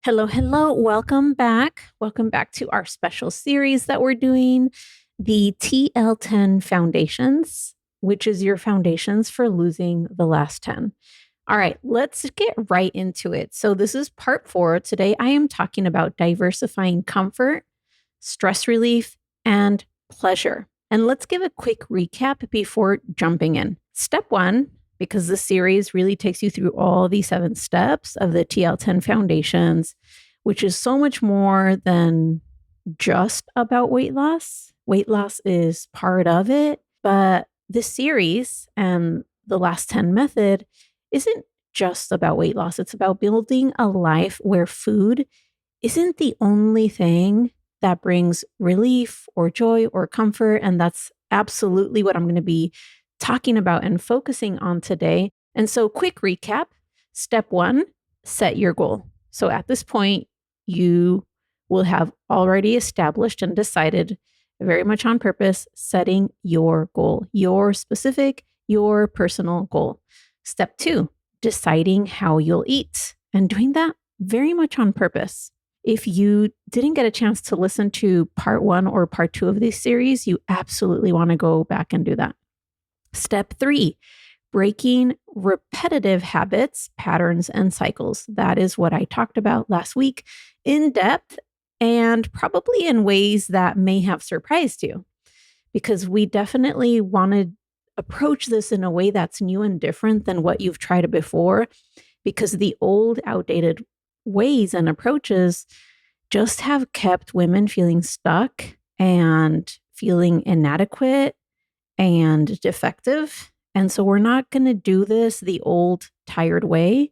Hello, hello. Welcome back. Welcome back to our special series that we're doing, the TL10 Foundations, which is your foundations for losing the last 10. All right, let's get right into it. So, this is part 4. Today, I am talking about diversifying comfort, stress relief, and pleasure. And let's give a quick recap before jumping in. Step 1, because this series really takes you through all the 7 steps of the TL10 Foundations, which is so much more than just about weight loss. Weight loss is part of it, but this series and the last 10 method isn't just about weight loss. It's about building a life where food isn't the only thing that brings relief or joy or comfort. And that's absolutely what I'm going to be talking about and focusing on today. And so, quick recap. Step 1, set your goal. So at this point, you will have already established and decided, very much on purpose, setting your goal, your specific, your personal goal. Step 2, deciding how you'll eat and doing that very much on purpose. If you didn't get a chance to listen to part 1 or part 2 of this series, you absolutely want to go back and do that. Step 3, breaking repetitive habits, patterns, and cycles. That is what I talked about last week in depth and probably in ways that may have surprised you, because we definitely want to approach this in a way that's new and different than what you've tried before, because the old, outdated ways and approaches just have kept women feeling stuck and feeling inadequate and defective. And so we're not going to do this the old, tired way.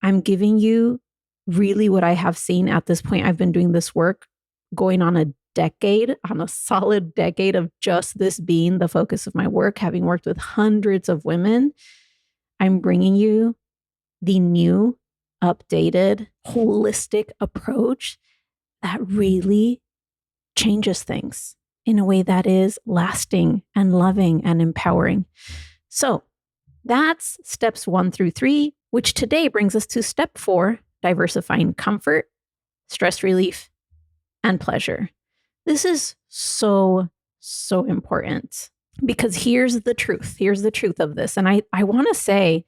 I'm giving you really what I have seen at this point. I've been doing this work going on a solid decade of just this being the focus of my work, having worked with hundreds of women. I'm bringing you the new, updated, holistic approach that really changes things in a way that is lasting and loving and empowering. So that's steps 1 through 3, which today brings us to step 4, diversifying comfort, stress relief, and pleasure. This is so important, because here's the truth. Here's the truth of this. And I want to say,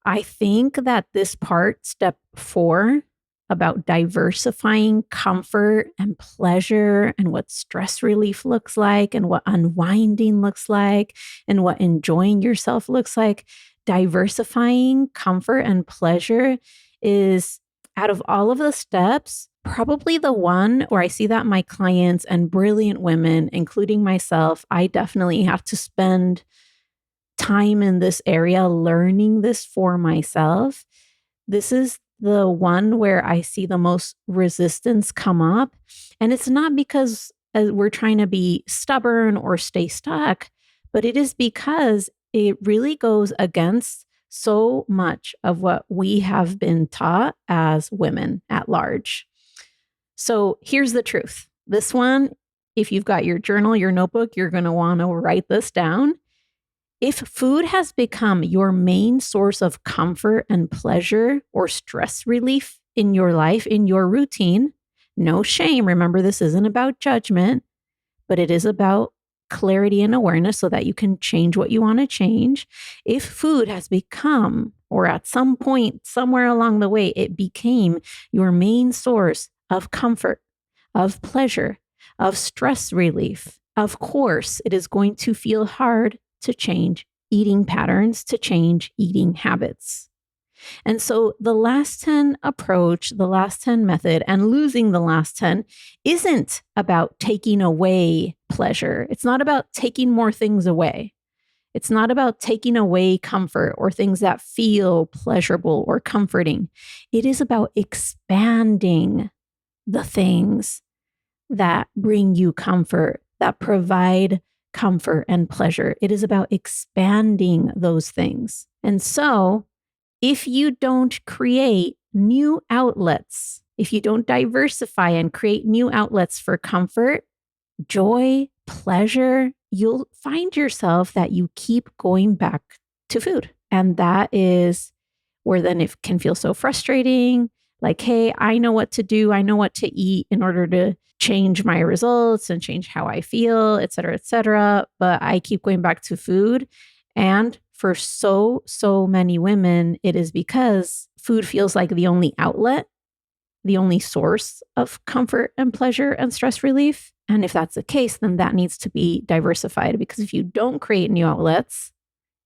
I think that this part, step 4, about diversifying comfort and pleasure and what stress relief looks like and what unwinding looks like and what enjoying yourself looks like, diversifying comfort and pleasure is, out of all of the steps, probably the one where I see that my clients and brilliant women, including myself, I definitely have to spend time in this area learning this for myself. This is the one where I see the most resistance come up. And it's not because we're trying to be stubborn or stay stuck, but it is because it really goes against so much of what we have been taught as women at large. So here's the truth. This one, if you've got your journal, your notebook, you're going to want to write this down. If food has become your main source of comfort and pleasure or stress relief in your life, in your routine, no shame. Remember, this isn't about judgment, but it is about clarity and awareness so that you can change what you want to change. If food has become, or at some point, somewhere along the way, it became your main source of comfort, of pleasure, of stress relief, of course, it is going to feel hard to change eating patterns, to change eating habits. And so the last 10 approach, the last 10 method, and losing the last 10 isn't about taking away pleasure. It's not about taking more things away. It's not about taking away comfort or things that feel pleasurable or comforting. It is about expanding the things that bring you comfort, that provide comfort and pleasure. It is about expanding those things. And so, if you don't create new outlets, if you don't diversify and create new outlets for comfort, joy, pleasure, you'll find yourself that you keep going back to food. And that is where then it can feel so frustrating, Like, hey, I know what to do. I know what to eat in order to change my results and change how I feel, et cetera, et cetera. But I keep going back to food. And for so many women, it is because food feels like the only outlet, the only source of comfort and pleasure and stress relief. And if that's the case, then that needs to be diversified, because if you don't create new outlets,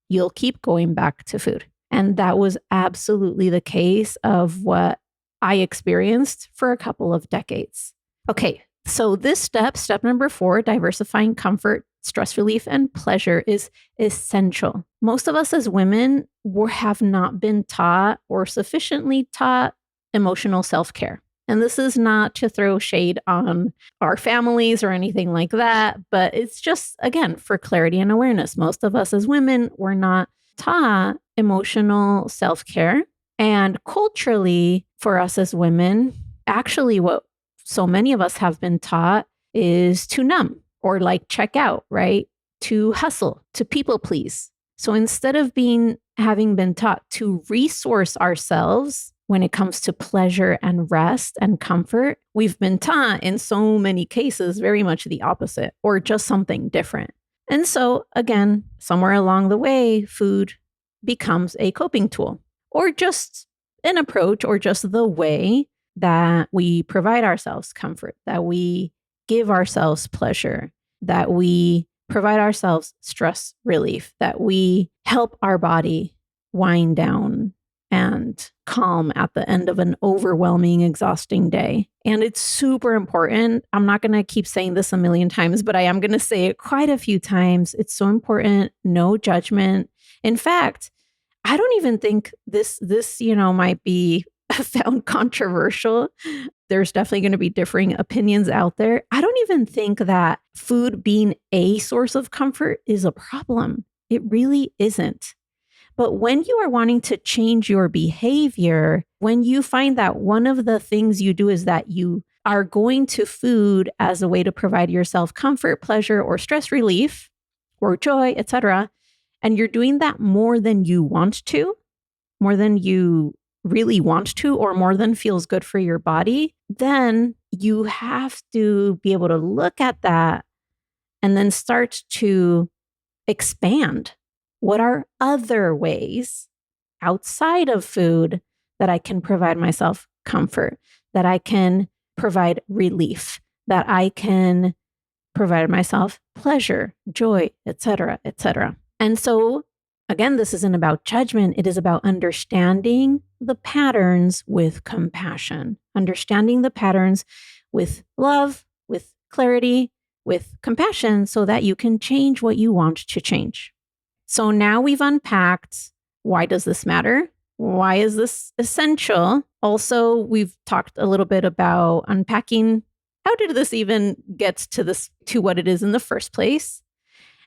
you'll keep going back to food. And that was absolutely the case of what I experienced for a couple of decades. Okay, so this step number 4, diversifying comfort, stress relief, and pleasure, is essential. Most of us as women have not been taught or sufficiently taught emotional self-care. And this is not to throw shade on our families or anything like that, but it's just, again, for clarity and awareness. Most of us as women were not taught emotional self-care. And culturally, for us as women, actually what so many of us have been taught is to numb or like check out, right? To hustle, to people please. So instead of having been taught to resource ourselves when it comes to pleasure and rest and comfort, we've been taught in so many cases very much the opposite, or just something different. And so again, somewhere along the way, food becomes a coping tool, or just an approach, or just the way that we provide ourselves comfort, that we give ourselves pleasure, that we provide ourselves stress relief, that we help our body wind down and calm at the end of an overwhelming, exhausting day. And it's super important. I'm not going to keep saying this a million times, but I am going to say it quite a few times. It's so important. No judgment. In fact, I don't even think this might be found controversial. There's definitely going to be differing opinions out there. I don't even think that food being a source of comfort is a problem. It really isn't. But when you are wanting to change your behavior, when you find that one of the things you do is that you are going to food as a way to provide yourself comfort, pleasure, or stress relief, or joy, etc., and you're doing that more than you want to, more than you really want to, or more than feels good for your body, then you have to be able to look at that and then start to expand. What are other ways outside of food that I can provide myself comfort, that I can provide relief, that I can provide myself pleasure, joy, etc., etc. And so, again, this isn't about judgment. It is about understanding the patterns with compassion, understanding the patterns with love, with clarity, with compassion, so that you can change what you want to change. So now we've unpacked, why does this matter? Why is this essential? Also, we've talked a little bit about unpacking, how did this even get to what it is in the first place?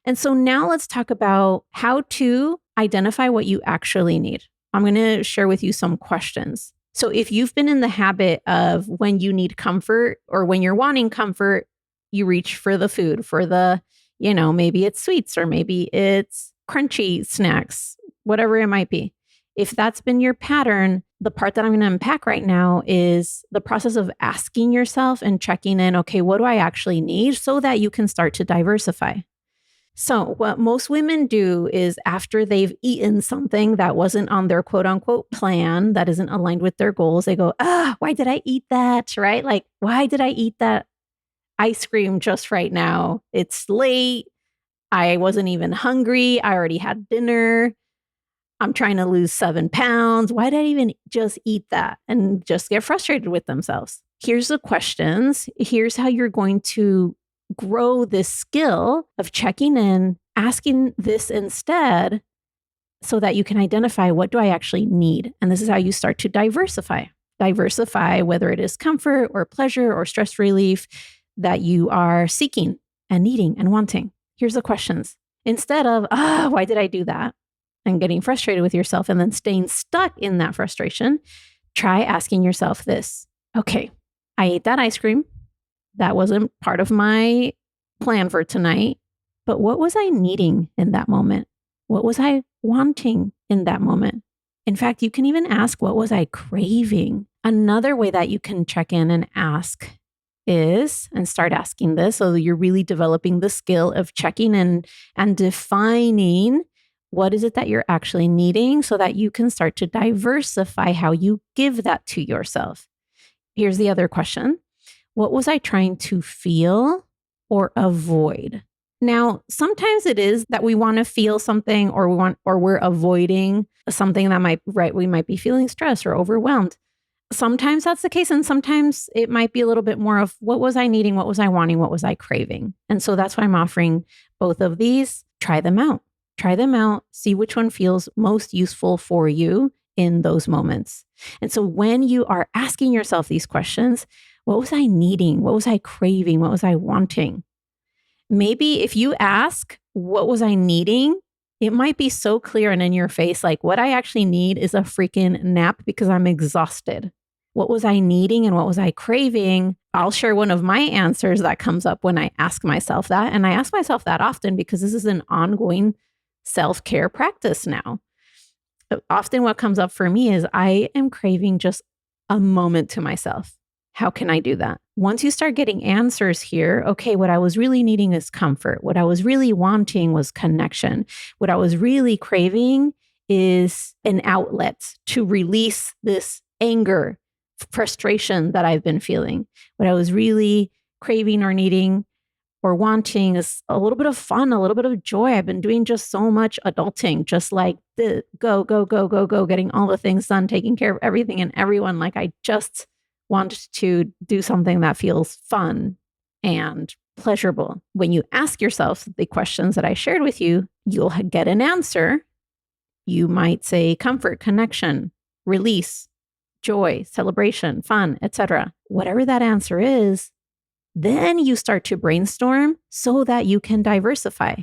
And so now let's talk about how to identify what you actually need. I'm going to share with you some questions. So if you've been in the habit of when you need comfort or when you're wanting comfort, you reach for the food, for the, maybe it's sweets or maybe it's crunchy snacks, whatever it might be. If that's been your pattern, the part that I'm going to unpack right now is the process of asking yourself and checking in, okay, what do I actually need, so that you can start to diversify. So what most women do is, after they've eaten something that wasn't on their quote unquote plan, that isn't aligned with their goals, they go, why did I eat that? Right? Like, why did I eat that ice cream just right now? It's late. I wasn't even hungry. I already had dinner. I'm trying to lose 7 pounds. Why did I even just eat that? And just get frustrated with themselves. Here's the questions. Here's how you're going to grow this skill of checking in, asking this instead, so that you can identify, what do I actually need? And this is how you start to diversify. Diversify, whether it is comfort or pleasure or stress relief that you are seeking and needing and wanting. Here's the questions. Instead of, why did I do that? And getting frustrated with yourself and then staying stuck in that frustration, try asking yourself this. Okay, I ate that ice cream. That wasn't part of my plan for tonight, but what was I needing in that moment? What was I wanting in that moment? In fact, you can even ask, what was I craving? Another way that you can check in and ask is, and start asking this, so you're really developing the skill of checking in and defining what is it that you're actually needing so that you can start to diversify how you give that to yourself. Here's the other question. What was I trying to feel or avoid? Now, sometimes it is that we want to feel something or we're avoiding something that we might be feeling stressed or overwhelmed. Sometimes that's the case. And sometimes it might be a little bit more of what was I needing? What was I wanting? What was I craving? And so that's why I'm offering both of these. Try them out. Try them out. See which one feels most useful for you in those moments. And so when you are asking yourself these questions, what was I needing? What was I craving? What was I wanting? Maybe if you ask, what was I needing? It might be so clear and in your face, like what I actually need is a freaking nap because I'm exhausted. What was I needing and what was I craving? I'll share one of my answers that comes up when I ask myself that. And I ask myself that often because this is an ongoing self-care practice now. Often what comes up for me is I am craving just a moment to myself. How can I do that? Once you start getting answers here, okay, what I was really needing is comfort. What I was really wanting was connection. What I was really craving is an outlet to release this anger, frustration that I've been feeling. What I was really craving or needing or wanting is a little bit of fun, a little bit of joy. I've been doing just so much adulting, just like the go, getting all the things done, taking care of everything and everyone. Like I just want to do something that feels fun and pleasurable. When you ask yourself the questions that I shared with you, you'll get an answer. You might say comfort, connection, release, joy, celebration, fun, etc. Whatever that answer is, then you start to brainstorm so that you can diversify.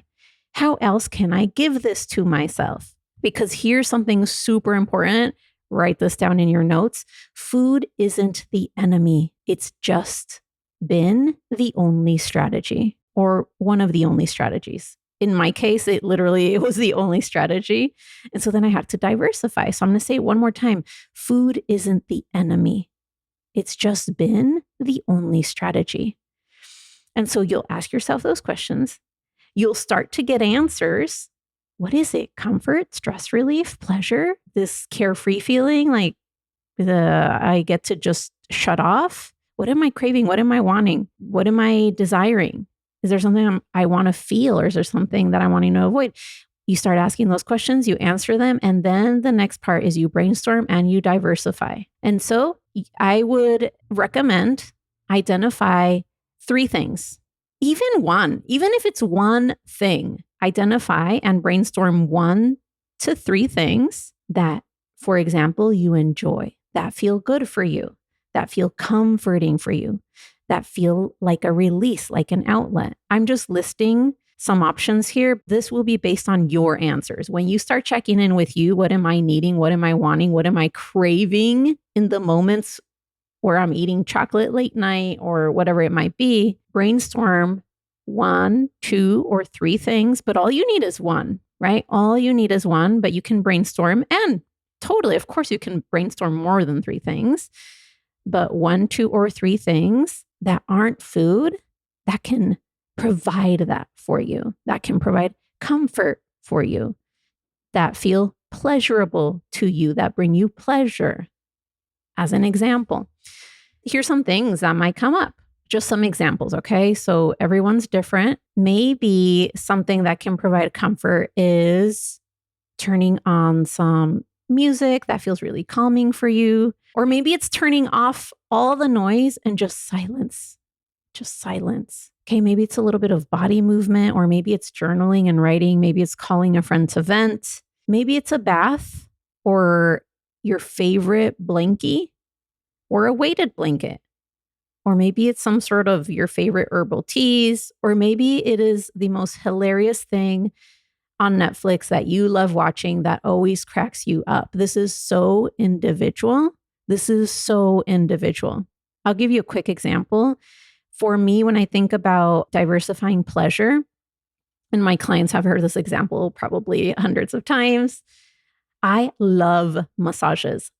How else can I give this to myself? Because here's something super important. Write this down in your notes. Food isn't the enemy. It's just been the only strategy or one of the only strategies. In my case, it was the only strategy. And so then I had to diversify. So I'm going to say it one more time. Food isn't the enemy. It's just been the only strategy. And so you'll ask yourself those questions. You'll start to get answers. What is it? Comfort, stress relief, pleasure, this carefree feeling like I get to just shut off? What am I craving? What am I wanting? What am I desiring? Is there something I want to feel, or is there something that I'm wanting to avoid? You start asking those questions, you answer them, and then the next part is you brainstorm and you diversify. And so I would recommend identify 3 things, even if it's one thing. Identify and brainstorm 1 to 3 things that, for example, you enjoy, that feel good for you, that feel comforting for you, that feel like a release, like an outlet. I'm just listing some options here. This will be based on your answers. When you start checking in with you, what am I needing? What am I wanting? What am I craving in the moments where I'm eating chocolate late night or whatever it might be? Brainstorm 1, 2, or 3 things, but all you need is 1, right? All you need is 1, but you can brainstorm, and totally, of course, you can brainstorm more than 3 things, but 1, 2, or 3 things that aren't food that can provide that for you, that can provide comfort for you, that feel pleasurable to you, that bring you pleasure. As an example, here's some things that might come up. Just some examples, okay? So everyone's different. Maybe something that can provide comfort is turning on some music that feels really calming for you. Or maybe it's turning off all the noise and just silence. Just silence. Okay, maybe it's a little bit of body movement, or maybe it's journaling and writing. Maybe it's calling a friend to vent. Maybe it's a bath, or your favorite blankie, or a weighted blanket. Or maybe it's some sort of your favorite herbal teas, or maybe it is the most hilarious thing on Netflix that you love watching that always cracks you up. This is so individual. I'll give you a quick example. For me, when I think about diversifying pleasure, and my clients have heard this example probably hundreds of times, I love massages.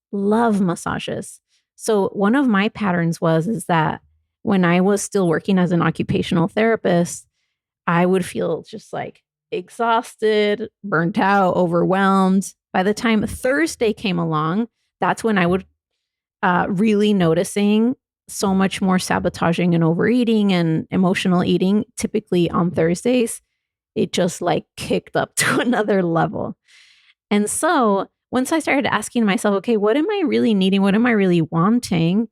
So one of my patterns is that when I was still working as an occupational therapist, I would feel just like exhausted, burnt out, overwhelmed. By the time Thursday came along, that's when I would really noticing so much more sabotaging and overeating and emotional eating. Typically on Thursdays, it just like kicked up to another level. And so once I started asking myself, okay, what am I really needing? What am I really wanting?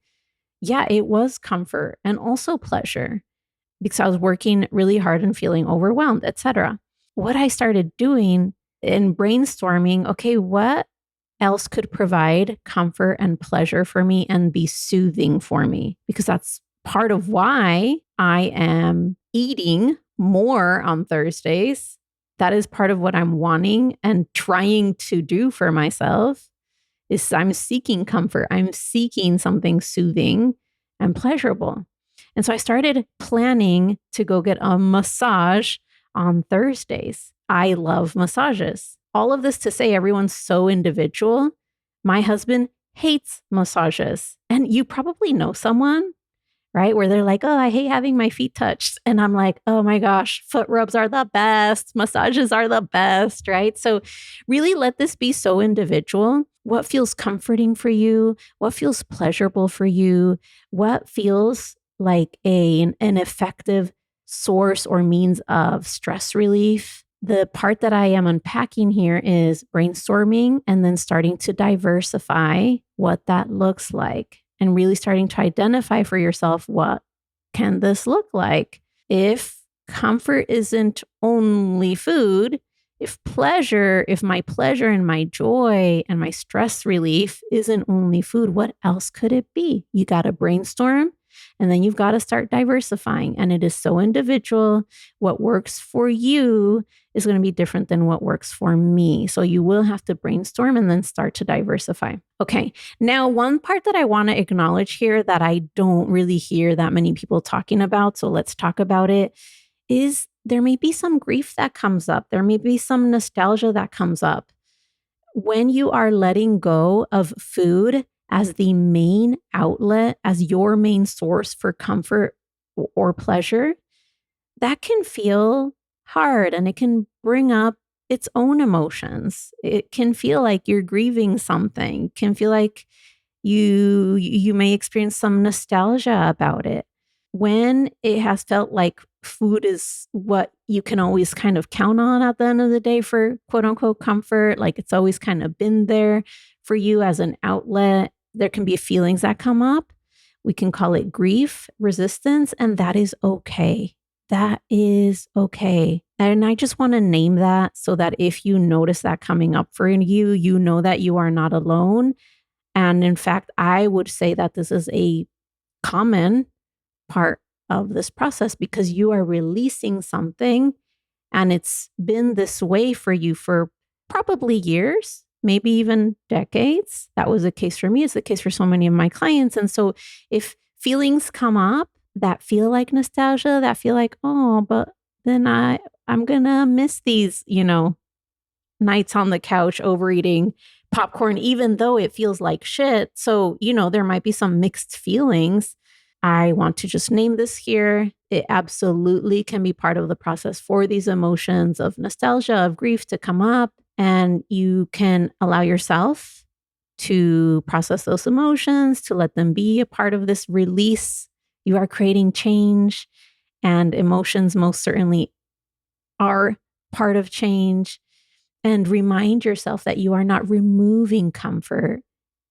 Yeah, it was comfort and also pleasure because I was working really hard and feeling overwhelmed, etc. What I started doing in brainstorming, okay, what else could provide comfort and pleasure for me and be soothing for me? Because that's part of why I am eating more on Thursdays. That is part of what I'm wanting and trying to do for myself is I'm seeking comfort. I'm seeking something soothing and pleasurable. And so I started planning to go get a massage on Thursdays. I love massages. All of this to say everyone's so individual. My husband hates massages. And you probably know someone, right? Where they're like, oh, I hate having my feet touched. And I'm like, oh my gosh, foot rubs are the best. Massages are the best, right? So really let this be so individual. What feels comforting for you? What feels pleasurable for you? What feels like an effective source or means of stress relief? The part that I am unpacking here is brainstorming and then starting to diversify what that looks like and really starting to identify for yourself, what can this look like? If comfort isn't only food, if my pleasure and my joy and my stress relief isn't only food, what else could it be? You got to brainstorm and then you've got to start diversifying. And it is so individual. What works for you is going to be different than what works for me. So you will have to brainstorm and then start to diversify. Okay. Now, one part that I want to acknowledge here that I don't really hear that many people talking about, so let's talk about it, is there may be some grief that comes up. There may be some nostalgia that comes up. When you are letting go of food as the main outlet, as your main source for comfort or pleasure, that can feel hard and it can bring up its own emotions. It can feel like you're grieving something. It can feel like you may experience some nostalgia about it. When it has felt like food is what you can always kind of count on at the end of the day for quote unquote comfort, like it's always kind of been there for you as an outlet, there can be feelings that come up. We can call it grief, resistance, and that is okay. That is okay. And I just want to name that so that if you notice that coming up for you, you know that you are not alone. And in fact, I would say that this is a common part of this process because you are releasing something and it's been this way for you for probably years, maybe even decades. That was the case for me. It's the case for so many of my clients. And so if feelings come up that feel like nostalgia, that feel like, oh, but then I'm going to miss these, nights on the couch overeating popcorn, even though it feels like shit. So, there might be some mixed feelings. I want to just name this here. It absolutely can be part of the process for these emotions of nostalgia, of grief to come up. And you can allow yourself to process those emotions, to let them be a part of this release. You are creating change, and emotions most certainly are part of change. And remind yourself that you are not removing comfort.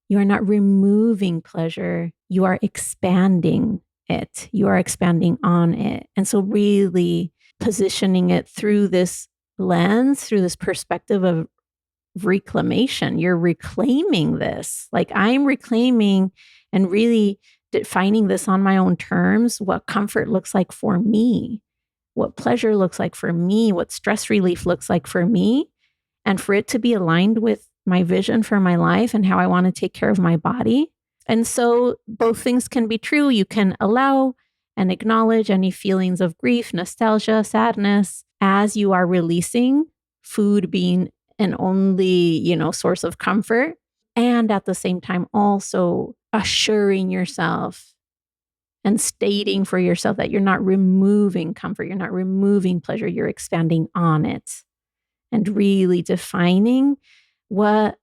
You are not removing pleasure. You are expanding it. You are expanding on it. And so really positioning it through this lens, through this perspective of reclamation. You're reclaiming this. Like I'm reclaiming and really defining this on my own terms, what comfort looks like for me, what pleasure looks like for me, what stress relief looks like for me, and for it to be aligned with my vision for my life and how I want to take care of my body. And so both things can be true. You can allow and acknowledge any feelings of grief, nostalgia, sadness as you are releasing food being an only, source of comfort. And at the same time, also assuring yourself and stating for yourself that you're not removing comfort, you're not removing pleasure, you're expanding on it and really defining what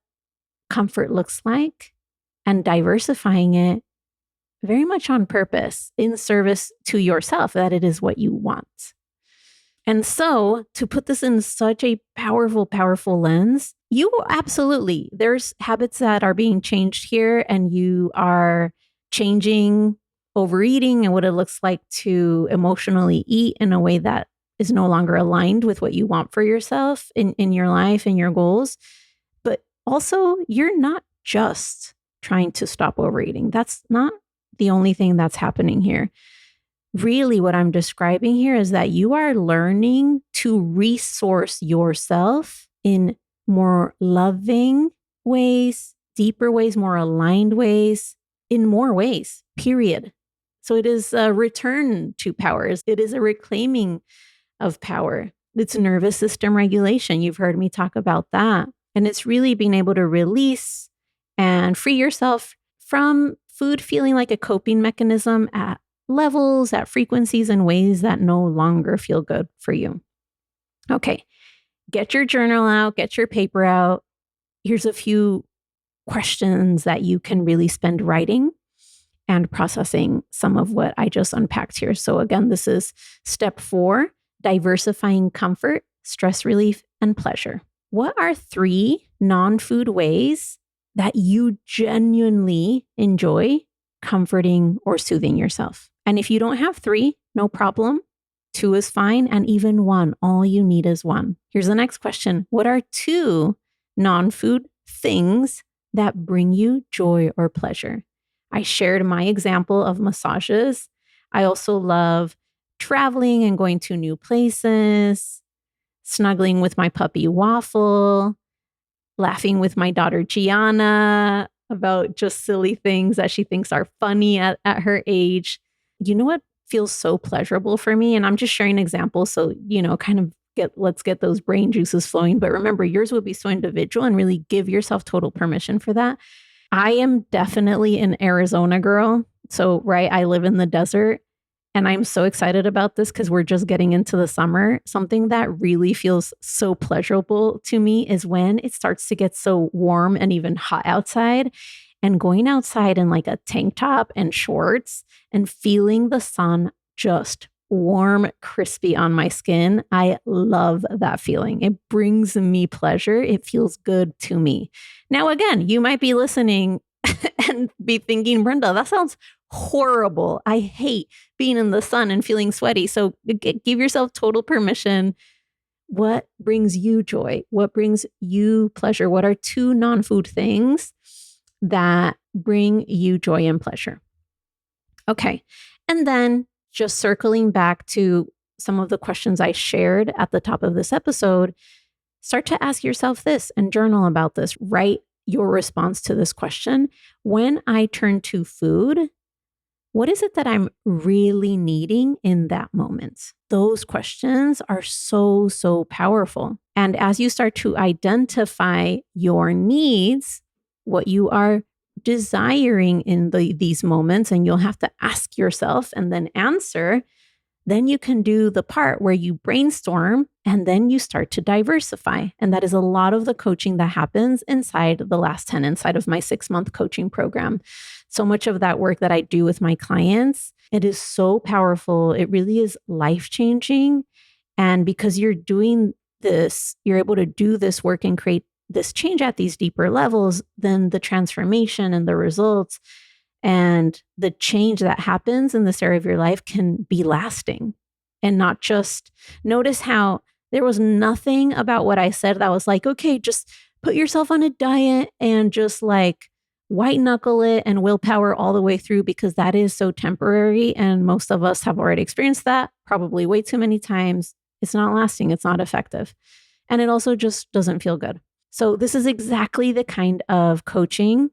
comfort looks like and diversifying it very much on purpose in service to yourself, that it is what you want. And so to put this in such a powerful, powerful lens, you absolutely, there's habits that are being changed here, and you are changing overeating and what it looks like to emotionally eat in a way that is no longer aligned with what you want for yourself in your life and your goals. But also, you're not just trying to stop overeating. That's not the only thing that's happening here. Really, what I'm describing here is that you are learning to resource yourself in more loving ways, deeper ways, more aligned ways, in more ways, period. So it is a return to power. It is a reclaiming of power. It's nervous system regulation. You've heard me talk about that. And it's really being able to release and free yourself from food feeling like a coping mechanism at levels, at frequencies, and ways that no longer feel good for you. Okay, get your journal out, get your paper out. Here's a few questions that you can really spend writing and processing some of what I just unpacked here. So again, this is step 4, diversifying comfort, stress relief, and pleasure. What are 3 non-food ways that you genuinely enjoy comforting or soothing yourself? And if you don't have 3, no problem. 2 is fine. And even 1, all you need is 1. Here's the next question. What are 2 non-food things that bring you joy or pleasure? I shared my example of massages. I also love traveling and going to new places, snuggling with my puppy Waffle, laughing with my daughter Gianna about just silly things that she thinks are funny at her age. You know what feels so pleasurable for me? And I'm just sharing examples. So, kind of let's get those brain juices flowing. But remember, yours will be so individual, and really give yourself total permission for that. I am definitely an Arizona girl. So, right, I live in the desert, and I'm so excited about this because we're just getting into the summer. Something that really feels so pleasurable to me is when it starts to get so warm and even hot outside, and going outside in like a tank top and shorts and feeling the sun just warm, crispy on my skin. I love that feeling. It brings me pleasure. It feels good to me. Now, again, you might be listening and be thinking, Brenda, that sounds horrible. I hate being in the sun and feeling sweaty. So give yourself total permission. What brings you joy? What brings you pleasure? What are 2 non-food things that bring you joy and pleasure? Okay. And then just circling back to some of the questions I shared at the top of this episode, start to ask yourself this and journal about this. Write your response to this question. When I turn to food, what is it that I'm really needing in that moment? Those questions are so, so powerful. And as you start to identify your needs, what you are desiring in these moments, and you'll have to ask yourself and then answer, then you can do the part where you brainstorm and then you start to diversify. And that is a lot of the coaching that happens inside the last 10, inside of my 6-month coaching program. So much of that work that I do with my clients, it is so powerful. It really is life-changing. And because you're doing this, you're able to do this work and create this change at these deeper levels, then the transformation and the results and the change that happens in this area of your life can be lasting and not just. Notice how there was nothing about what I said that was like, okay, just put yourself on a diet and just like white knuckle it and willpower all the way through, because that is so temporary. And most of us have already experienced that probably way too many times. It's not lasting. It's not effective. And it also just doesn't feel good. So this is exactly the kind of coaching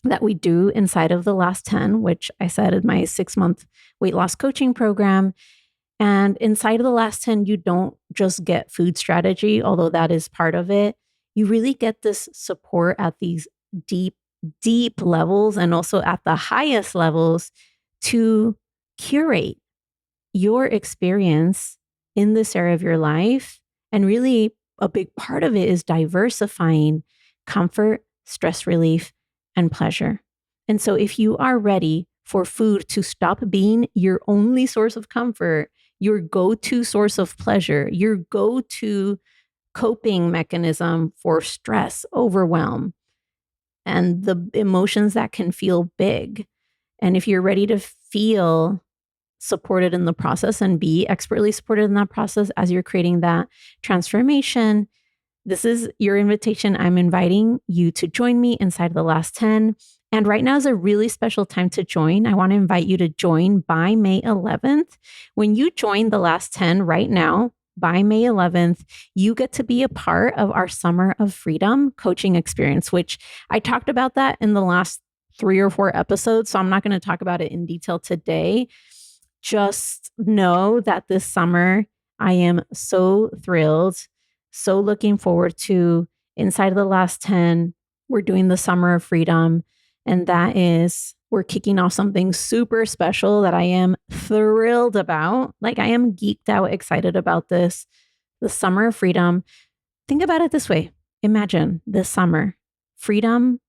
that we do inside of the last 10, which I said is my 6-month weight loss coaching program. And inside of the last 10, you don't just get food strategy, although that is part of it. You really get this support at these deep deep levels and also at the highest levels to curate your experience in this area of your life. And really, a big part of it is diversifying comfort, stress relief, and pleasure. And so, if you are ready for food to stop being your only source of comfort, your go to source of pleasure, your go to coping mechanism for stress, overwhelm, and the emotions that can feel big. And if you're ready to feel supported in the process and be expertly supported in that process as you're creating that transformation, this is your invitation. I'm inviting you to join me inside the last 10. And right now is a really special time to join. I want to invite you to join by May 11th. When you join the last 10 right now, by May 11th, you get to be a part of our Summer of Freedom coaching experience, which I talked about that in the last 3 or 4 episodes. So I'm not going to talk about it in detail today. Just know that this summer, I am so thrilled, so looking forward to inside of the last 10. We're doing the Summer of Freedom. And that is, we're kicking off something super special that I am thrilled about. Like, I am geeked out, excited about this. The Summer of Freedom. Think about it this way. Imagine this summer, freedom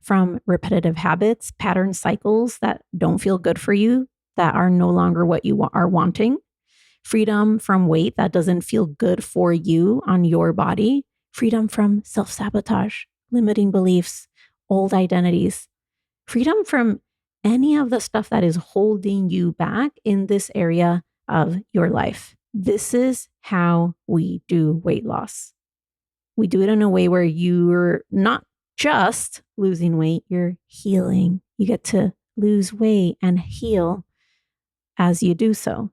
from repetitive habits, pattern cycles that don't feel good for you, that are no longer what you are wanting. Freedom from weight that doesn't feel good for you on your body. Freedom from self-sabotage, limiting beliefs, old identities. Freedom from any of the stuff that is holding you back in this area of your life. This is how we do weight loss. We do it in a way where you're not just losing weight, you're healing. You get to lose weight and heal as you do so.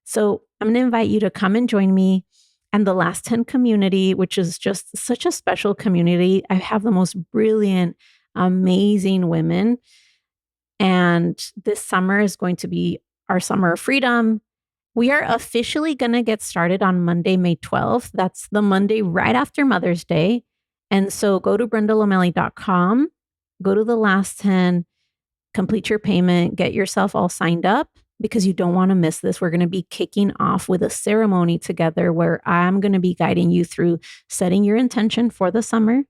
So I'm going to invite you to come and join me and the Last 10 community, which is just such a special community. I have the most brilliant, amazing women. And this summer is going to be our Summer of Freedom. We are officially going to get started on Monday, May 12th. That's the Monday right after Mother's Day. And so go to brendalomelli.com, go to the Last 10, complete your payment, get yourself all signed up because you don't want to miss this. We're going to be kicking off with a ceremony together where I'm going to be guiding you through setting your intention for the summer,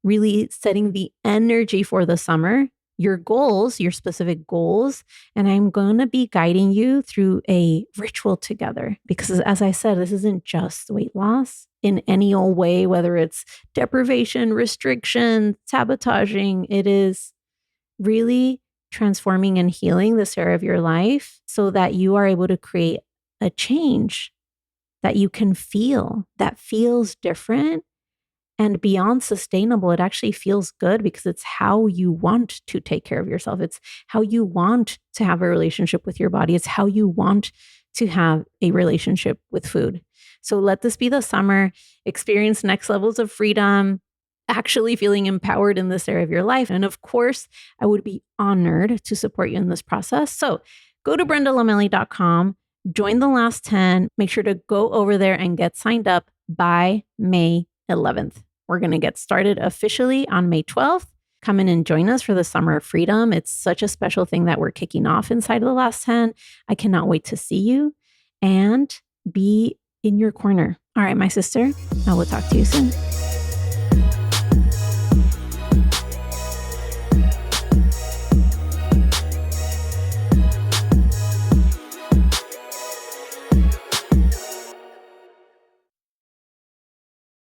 really setting the energy for the summer, your goals, your specific goals. And I'm going to be guiding you through a ritual together because, as I said, this isn't just weight loss in any old way, whether it's deprivation, restriction, sabotaging. It is really transforming and healing this area of your life so that you are able to create a change that you can feel, that feels different and beyond sustainable. It actually feels good because it's how you want to take care of yourself. It's how you want to have a relationship with your body. It's how you want to have a relationship with food. So let this be the summer. Experience next levels of freedom, actually feeling empowered in this area of your life. And of course, I would be honored to support you in this process. So go to brendalomelli.com, join the Last 10. Make sure to go over there and get signed up by May 11th. We're going to get started officially on May 12th. Come in and join us for the Summer of Freedom. It's such a special thing that we're kicking off inside of the Last 10. I cannot wait to see you and be in your corner. All right, my sister, I will talk to you soon.